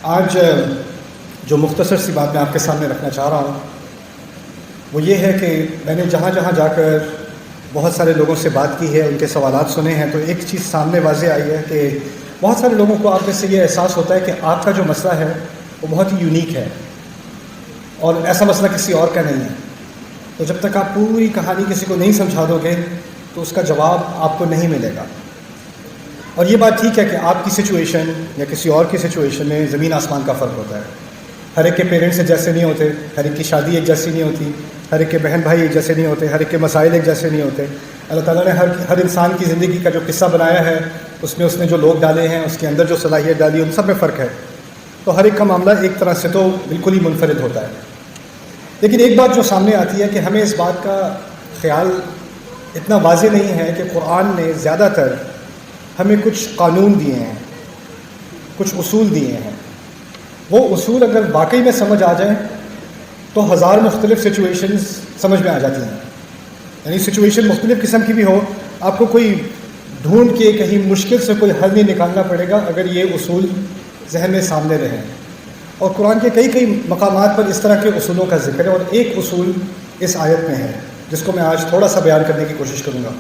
آج جو مختصر سی بات میں آپ کے سامنے رکھنا چاہ رہا ہوں وہ یہ ہے کہ میں نے جہاں جہاں جا کر بہت سارے لوگوں سے بات کی ہے، ان کے سوالات سنے ہیں، تو ایک چیز سامنے واضح آئی ہے کہ بہت سارے لوگوں کو آپ میں سے یہ احساس ہوتا ہے کہ آپ کا جو مسئلہ ہے وہ بہت ہی یونیک ہے اور ایسا مسئلہ کسی اور کا نہیں ہے۔ تو جب تک آپ پوری کہانی کسی کو نہیں سمجھا دو گے تو اس کا جواب آپ کو نہیں ملے گا۔ اور یہ بات ٹھیک ہے کہ آپ کی سچویشن یا کسی اور کی سچویشن میں زمین آسمان کا فرق ہوتا ہے۔ ہر ایک کے پیرنٹس ایک جیسے نہیں ہوتے، ہر ایک کی شادی ایک جیسی نہیں ہوتی، ہر ایک کے بہن بھائی ایک جیسے نہیں ہوتے، ہر ایک کے مسائل ایک جیسے نہیں ہوتے۔ اللہ تعالیٰ نے ہر انسان کی زندگی کا جو قصہ بنایا ہے اس میں اس نے جو لوگ ڈالے ہیں، اس کے اندر جو صلاحیت ڈالی ہے، ان سب میں فرق ہے۔ تو ہر ایک کا معاملہ ایک طرح سے تو بالکل ہی منفرد ہوتا ہے۔ لیکن ایک بات جو سامنے آتی ہے کہ ہمیں اس بات کا خیال اتنا واضح نہیں ہے کہ قرآن نے زیادہ تر ہمیں کچھ قانون دیے ہیں، کچھ اصول دیے ہیں۔ وہ اصول اگر واقعی میں سمجھ آ جائیں تو ہزار مختلف سچویشنز سمجھ میں آ جاتی ہیں۔ یعنی سچویشن مختلف قسم کی بھی ہو، آپ کو کوئی ڈھونڈ کے کہیں مشکل سے کوئی حل نہیں نکالنا پڑے گا اگر یہ اصول ذہن میں سامنے رہیں۔ اور قرآن کے کئی مقامات پر اس طرح کے اصولوں کا ذکر ہے، اور ایک اصول اس آیت میں ہے جس کو میں آج تھوڑا سا بیان کرنے کی کوشش کروں گا۔